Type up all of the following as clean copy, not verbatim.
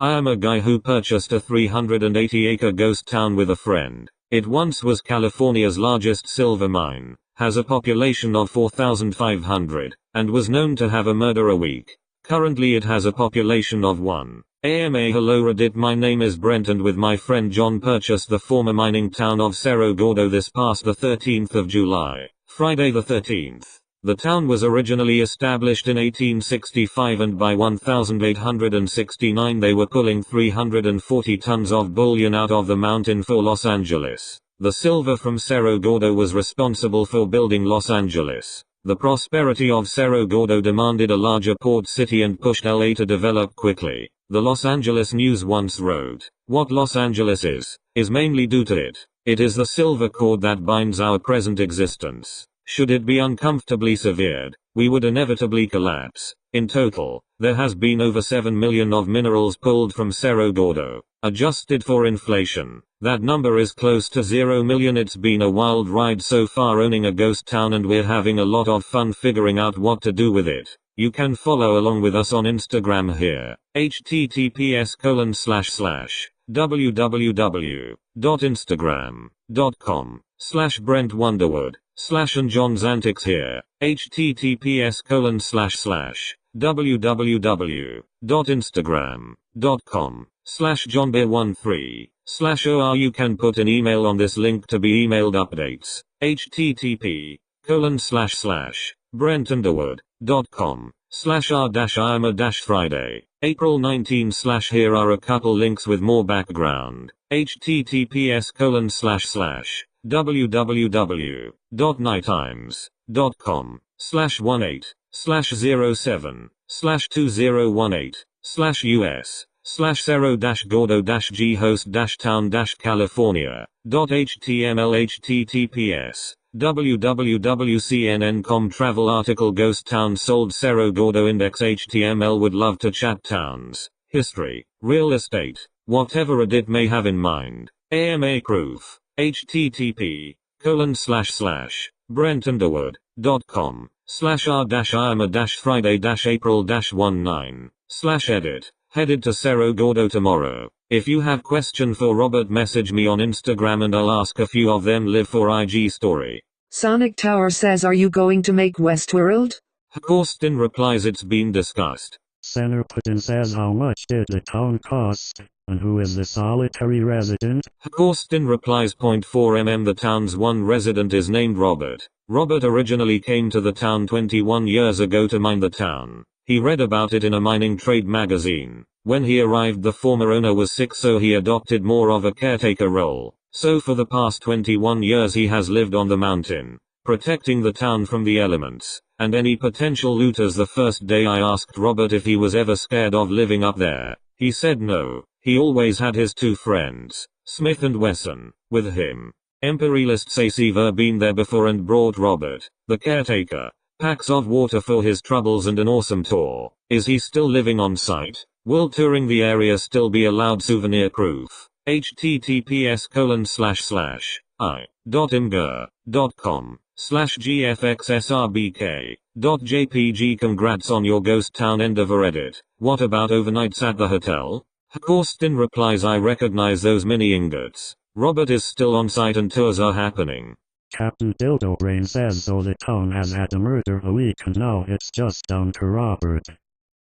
I am a guy who purchased a 380-acre ghost town with a friend. It once was California's largest silver mine, has a population of 4,500, and was known to have a murder a week. Currently it has a population of 1. IAmA. Hello Reddit, my name is Brent and with my friend John purchased the former mining town of Cerro Gordo this past the 13th of July, Friday the 13th. The town was originally established in 1865 and by 1869 they were pulling 340 tons of bullion out of the mountain for Los Angeles. The silver from Cerro Gordo was responsible for building Los Angeles. The prosperity of Cerro Gordo demanded a larger port city and pushed LA to develop quickly. The Los Angeles News once wrote, "What Los Angeles is mainly due to it. It is the silver cord that binds our present existence. Should it be uncomfortably severed, we would inevitably collapse." In total, there has been over 7 million of minerals pulled from Cerro Gordo. Adjusted for inflation, that number is close to 0 million. It's been a wild ride so far owning a ghost town and we're having a lot of fun figuring out what to do with it. You can follow along with us on Instagram here. https://www.instagram.com/BrentWonderwood/ and John's Antics here. https://www.instagram.com/JohnBeer13/or you can put an email on this link to be emailed updates. http://BrentUnderwood.com/r-IAmA-Friday, April 19/ Here are a couple links with more background. https://www.nightimes.com/18/07/2018/US/Cerro-Gordo-G-host-town-California.html https://www.cnn.com travel article Ghost Town sold Cerro Gordo index HTML would love to chat towns, history, real estate, whatever Reddit may have in mind. AMA proof. http://brentUnderwood.com/r-IAMA-Friday-April-19/edit. Headed to Cerro Gordo tomorrow. If you have question for Robert, message me on Instagram and I'll ask a few of them live for IG story. Sonic Tower says, are you going to make Westworld? Hakorstin replies, it's been discussed. Senator Putin says, how much did the town cost, and who is the solitary resident? Hakorstin replies, 0.4 the town's one resident is named Robert. Robert originally came to the town 21 years ago to mine the town. He read about it in a mining trade magazine. When he arrived the former owner was sick, so he adopted more of a caretaker role. So for the past 21 years he has lived on the mountain, protecting the town from the elements and any potential looters. The first day I asked Robert if he was ever scared of living up there. He said no, he always had his two friends, Smith and Wesson, with him. Imperialists say Seaver been there before and brought Robert, the caretaker, packs of water for his troubles and an awesome tour. Is he still living on site? Will touring the area still be allowed? Souvenir proof. https://i.imgur.com/gfxsrbk.jpg Congrats on your ghost town endeavor. Edit. What about overnights at the hotel? Hakorstin replies, I recognize those mini ingots. Robert is still on site and tours are happening. Captain Dildo Brain says, so the town has had a murder a week and now it's just down to Robert.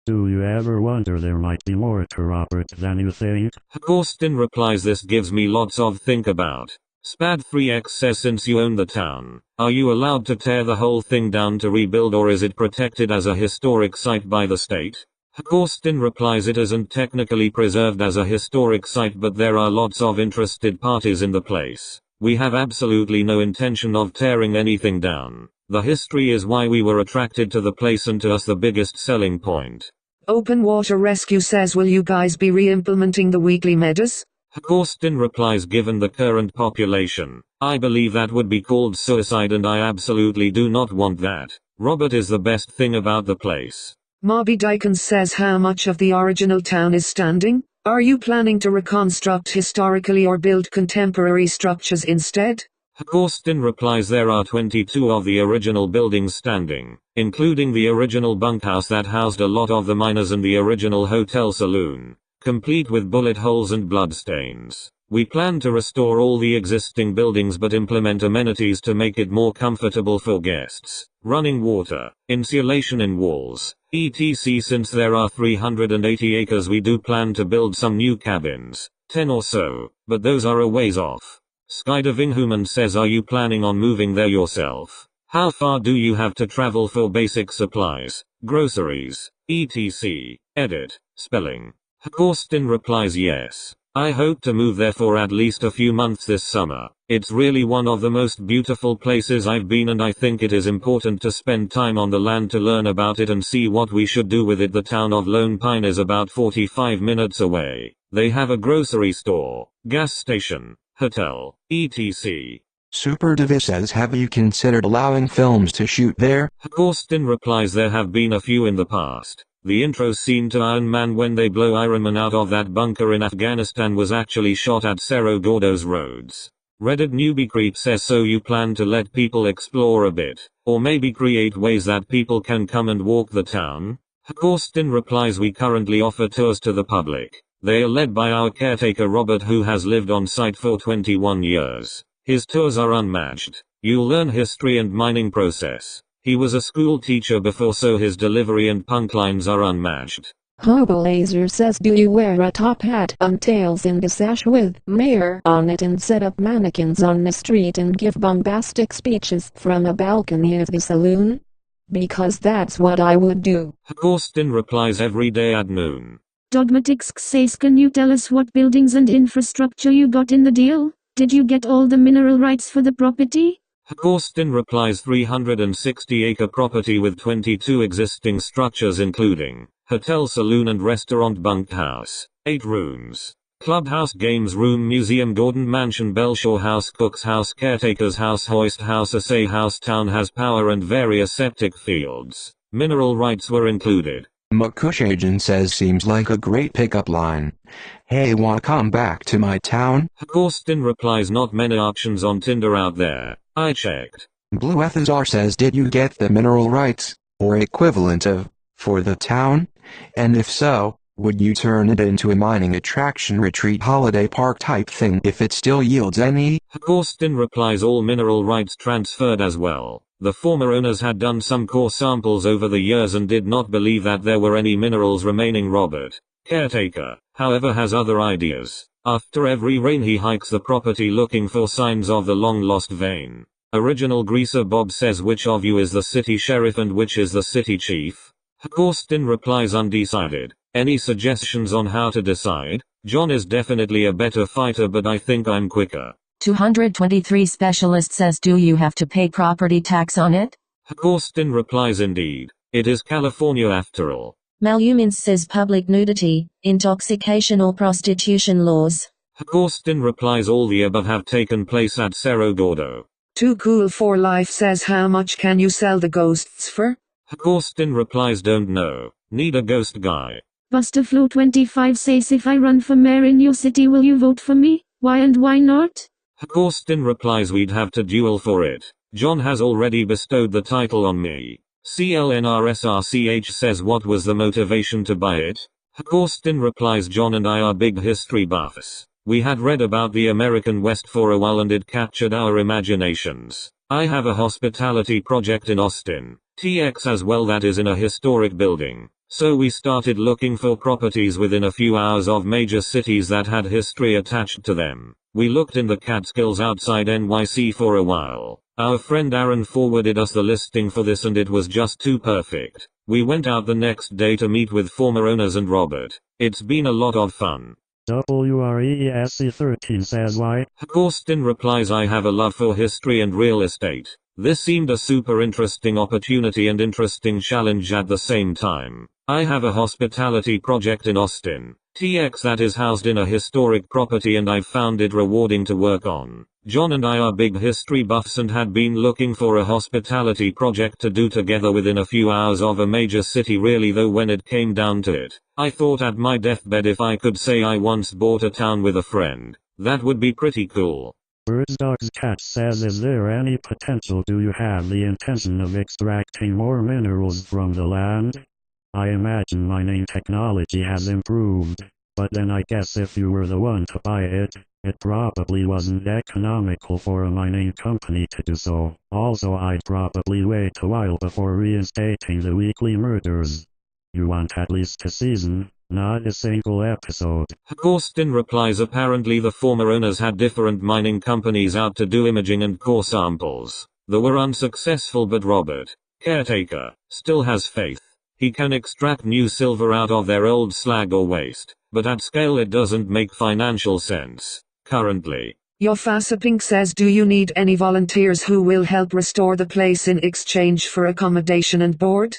Do you ever wonder there might be more to Robert than you think? Hakorstin replies, this gives me lots of think about. Spad3x says, since you own the town, are you allowed to tear the whole thing down to rebuild, or is it protected as a historic site by the state? Hakorstin replies, it isn't technically preserved as a historic site, but there are lots of interested parties in the place. We have absolutely no intention of tearing anything down. The history is why we were attracted to the place and to us the biggest selling point. Open Water Rescue says, will you guys be re-implementing the weekly medas? Hakorstin replies, given the current population, I believe that would be called suicide and I absolutely do not want that. Robert is the best thing about the place. Marby Dykens says, how much of the original town is standing? Are you planning to reconstruct historically or build contemporary structures instead? Hakorstin replies, there are 22 of the original buildings standing, including the original bunkhouse that housed a lot of the miners and the original hotel saloon. complete with bullet holes and bloodstains. We plan to restore all the existing buildings but implement amenities to make it more comfortable for guests. Running water, insulation in walls, etc. Since there are 380 acres, we do plan to build some new cabins, 10 or so, but those are a ways off. Skydiving Human says, are you planning on moving there yourself? How far do you have to travel for basic supplies, groceries, etc. Edit, spelling. Hakorstin replies, yes. I hope to move there for at least a few months this summer. It's really one of the most beautiful places I've been, and I think it is important to spend time on the land to learn about it and see what we should do with it. The town of Lone Pine is about 45 minutes away. They have a grocery store, gas station, hotel, etc. Super Divi says, have you considered allowing films to shoot there? Hakorstin replies, there have been a few in the past. The intro scene to Iron Man when they blow Iron Man out of that bunker in Afghanistan was actually shot at Cerro Gordo's roads. Reddit newbie creep says, so you plan to let people explore a bit, or maybe create ways that people can come and walk the town? Hakorstin replies, we currently offer tours to the public. They are led by our caretaker Robert, who has lived on site for 21 years. His tours are unmatched. You'll learn history and mining process. He was a school teacher before, so his delivery and punklines are unmatched. Hobo Laser says, do you wear a top hat and tails in the sash with mayor on it and set up mannequins on the street and give bombastic speeches from a balcony of the saloon? Because that's what I would do. Hakorstin replies, every day at noon. Dogmatix says, can you tell us what buildings and infrastructure you got in the deal? Did you get all the mineral rights for the property? Hakorstin replies, 360-acre property with 22 existing structures including hotel, saloon and restaurant, bunkhouse, 8 rooms, clubhouse, games room, museum, Gordon Mansion, Belshore House, Cook's House, Caretaker's House, Hoist House, Assay House. Town has power and various septic fields. Mineral rights were included. Makush Agent says, seems like a great pickup line. Hey, wanna come back to my town? Hakorstin replies, not many options on Tinder out there. I checked. Blue Ethazar says, did you get the mineral rights, or equivalent of, for the town? And if so, would you turn it into a mining attraction, retreat, holiday park type thing if it still yields any? Hakorstin replies, all mineral rights transferred as well. The former owners had done some core samples over the years and did not believe that there were any minerals remaining. Robert, caretaker, however, has other ideas. After every rain he hikes the property looking for signs of the long-lost vein. Original Greaser Bob says, which of you is the city sheriff and which is the city chief? Hakorstin replies, undecided. Any suggestions on how to decide? John is definitely a better fighter, but I think I'm quicker. 223 Specialist says, do you have to pay property tax on it? Hakorstin replies, indeed. It is California after all. Malumins says, public nudity, intoxication or prostitution laws. Hakorstin replies, all the above have taken place at Cerro Gordo. Too Cool for Life says, how much can you sell the ghosts for? Hakorstin replies, don't know. Need a ghost guy. Busterflow25 says, if I run for mayor in your city, will you vote for me? Why and why not? Hakorstin replies, we'd have to duel for it. John has already bestowed the title on me. CLNRSRCH says, what was the motivation to buy it? Hakorstin replies, John and I are big history buffs. We had read about the American West for a while and it captured our imaginations. I have a hospitality project in Austin, TX as well, that is in a historic building. So we started looking for properties within a few hours of major cities that had history attached to them. We looked in the Catskills outside NYC for a while. Our friend Aaron forwarded us the listing for this and it was just too perfect. We went out the next day to meet with former owners and Robert. It's been a lot of fun. WRESC13 says, why? Hakorstin replies, I have a love for history and real estate. This seemed a super interesting opportunity and interesting challenge at the same time. I have a hospitality project in Austin, TX, that is housed in a historic property and I've found it rewarding to work on. John and I are big history buffs and had been looking for a hospitality project to do together within a few hours of a major city. Really though, when it came down to it, I thought at my deathbed if I could say I once bought a town with a friend, that would be pretty cool. Birds Dogs Cat says, is there any potential, do you have the intention of extracting more minerals from the land? I imagine mining technology has improved, but then I guess if you were the one to buy it, it probably wasn't economical for a mining company to do so. Also, I'd probably wait a while before reinstating the weekly murders. You want at least a season, not a single episode. Austin replies apparently the former owners had different mining companies out to do imaging and core samples. They were unsuccessful, but Robert, caretaker, still has faith. He can extract new silver out of their old slag or waste, but at scale it doesn't make financial sense currently. Your Fasapink says, do you need any volunteers who will help restore the place in exchange for accommodation and board?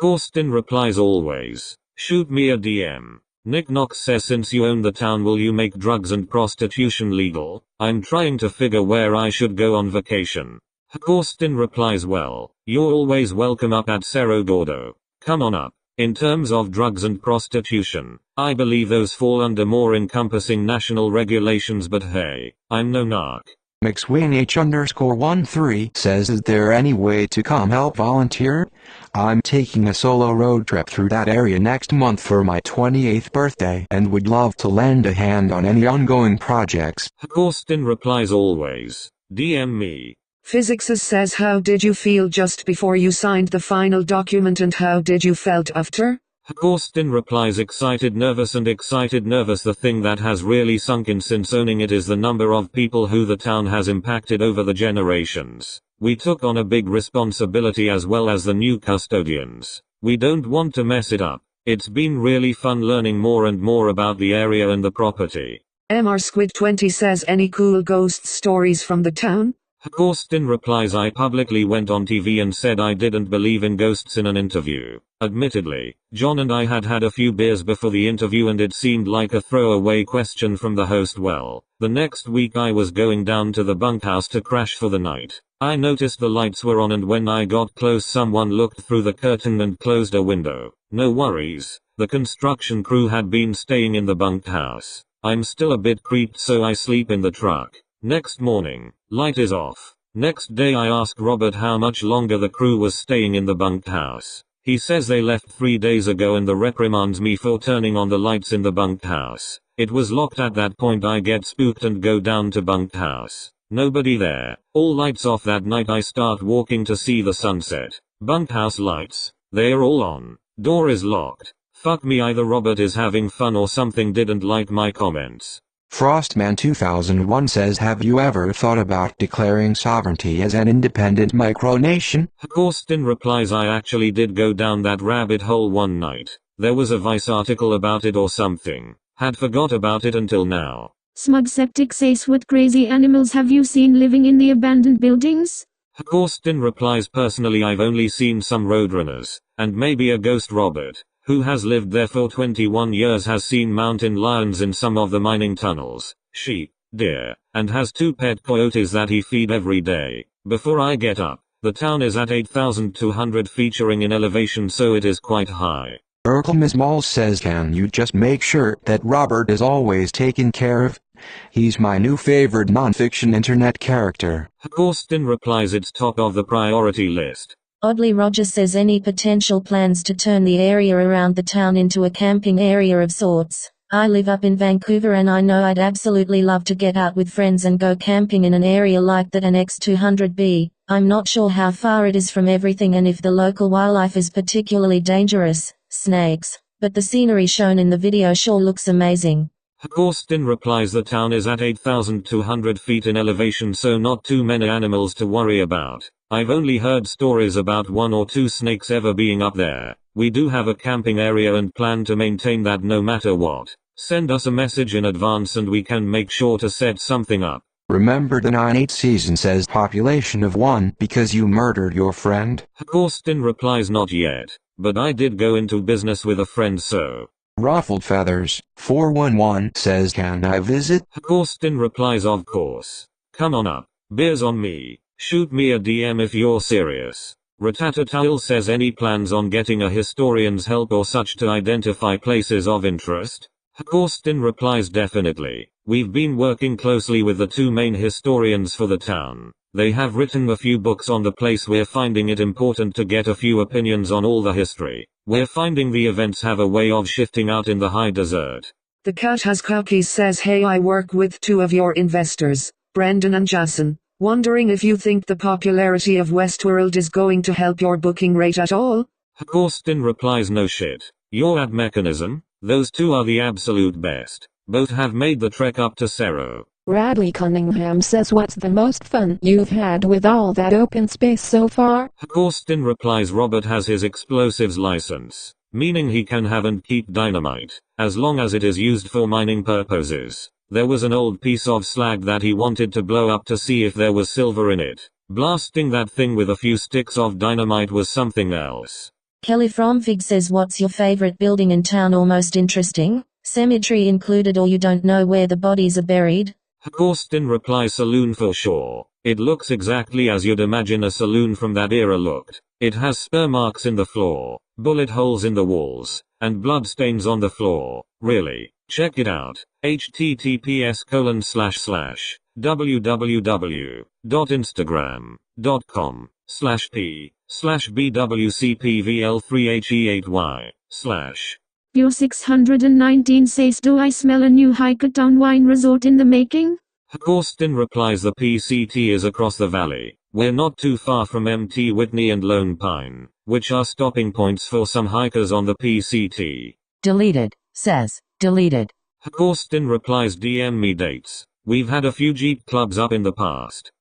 Austin replies always. Shoot me a DM. Nick Knox says, since you own the town, will you make drugs and prostitution legal? I'm trying to figure where I should go on vacation. Austin replies, well, you're always welcome up at Cerro Gordo. Come on up. In terms of drugs and prostitution, I believe those fall under more encompassing national regulations, but hey, I'm no narc. McSwainH_13 says, is there any way to come help volunteer? I'm taking a solo road trip through that area next month for my 28th birthday and would love to lend a hand on any ongoing projects. Austin replies always. DM me. Physixus says, how did you feel just before you signed the final document and how did you felt after? Austin replies, excited nervous, and excited nervous. The thing that has really sunk in since owning it is the number of people who the town has impacted over the generations. We took on a big responsibility as well as the new custodians. We don't want to mess it up. It's been really fun learning more and more about the area and the property. MR Squid 20 says, any cool ghost stories from the town? Austin replies, I publicly went on TV and said I didn't believe in ghosts in an interview. Admittedly, John and I had had a few beers before the interview and it seemed like a throwaway question from the host. Well, the next week I was going down to the bunkhouse to crash for the night. I noticed the lights were on and when I got close someone looked through the curtain and closed a window. No worries. The construction crew had been staying in the bunkhouse. I'm still a bit creeped, so I sleep in the truck. Next morning, light is off. Next day I ask Robert how much longer the crew was staying in the bunkhouse. He says they left 3 days ago and reprimands me for turning on the lights in the bunkhouse. It was locked at that point. I get spooked and go down to bunkhouse. Nobody there. All lights off that night. I start walking to see the sunset. Bunkhouse lights. They're all on. Door is locked. Fuck me, either Robert is having fun or something didn't like my comments. Frostman 2001 says, have you ever thought about declaring sovereignty as an independent micronation? Austin replies, I actually did go down that rabbit hole one night. There was a Vice article about it or something. Had forgot about it until now. Smug Septic says, what crazy animals have you seen living in the abandoned buildings? Austin replies, personally I've only seen some roadrunners, and maybe a ghost. Robert, who has lived there for 21 years, has seen mountain lions in some of the mining tunnels, sheep, deer, and has 2 pet coyotes that he feed every day. Before I get up, the town is at 8,200 featuring in elevation, so it is quite high. Urkel Mall says, can you just make sure that Robert is always taken care of? He's my new favorite non-fiction internet character. Austin replies, it's top of the priority list. Oddly, Roger says, any potential plans to turn the area around the town into a camping area of sorts. I live up in Vancouver and I know I'd absolutely love to get out with friends and go camping in an area like that, an X200B. I'm not sure how far it is from everything and if the local wildlife is particularly dangerous, snakes, but the scenery shown in the video sure looks amazing. Austin replies, the town is at 8,200 feet in elevation, so not too many animals to worry about. I've only heard stories about 1 or 2 snakes ever being up there. We do have a camping area and plan to maintain that no matter what. Send us a message in advance and we can make sure to set something up. Remember the 9/8 season says population of 1 because you murdered your friend? Austin replies, not yet, but I did go into business with a friend, so. Ruffled Feathers 411 says, can I visit? Austin replies, of course. Come on up. Beers on me. Shoot me a DM if you're serious. Ratatatail says, any plans on getting a historian's help or such to identify places of interest? Austin replies, definitely. We've been working closely with the 2 main historians for the town. They have written a few books on the place. We're finding it important to get a few opinions on all the history. We're finding the events have a way of shifting out in the high desert. The cat has cookies says hey, I work with two of your investors, Brendan and Jason, wondering if you think the popularity of Westworld is going to help your booking rate at all? Horston replies no shit. Your ad mechanism? Those two are the absolute best. Both have made the trek up to Cerro. Radley Cunningham says what's the most fun you've had with all that open space so far? Horston replies Robert has his explosives license, meaning he can have and keep dynamite, as long as it is used for mining purposes. There was an old piece of slag that he wanted to blow up to see if there was silver in it. Blasting that thing with a few sticks of dynamite was something else. Kelly Fromfig says what's your favorite building in town or most interesting? Cemetery included or you don't know where the bodies are buried? Horston replies saloon for sure. It looks exactly as you'd imagine a saloon from that era looked. It has spur marks in the floor, bullet holes in the walls, and blood stains on the floor. Really, check it out. https://www.instagram.com/p/bwcpvl3he8y/ Pure 619 says do I smell a new Hikatown wine resort in the making? Horston replies the PCT is across the valley. We're not too far from MT Whitney and Lone Pine, which are stopping points for some hikers on the PCT. Deleted, says, deleted. Horston replies DM me dates. We've had a few Jeep clubs up in the past.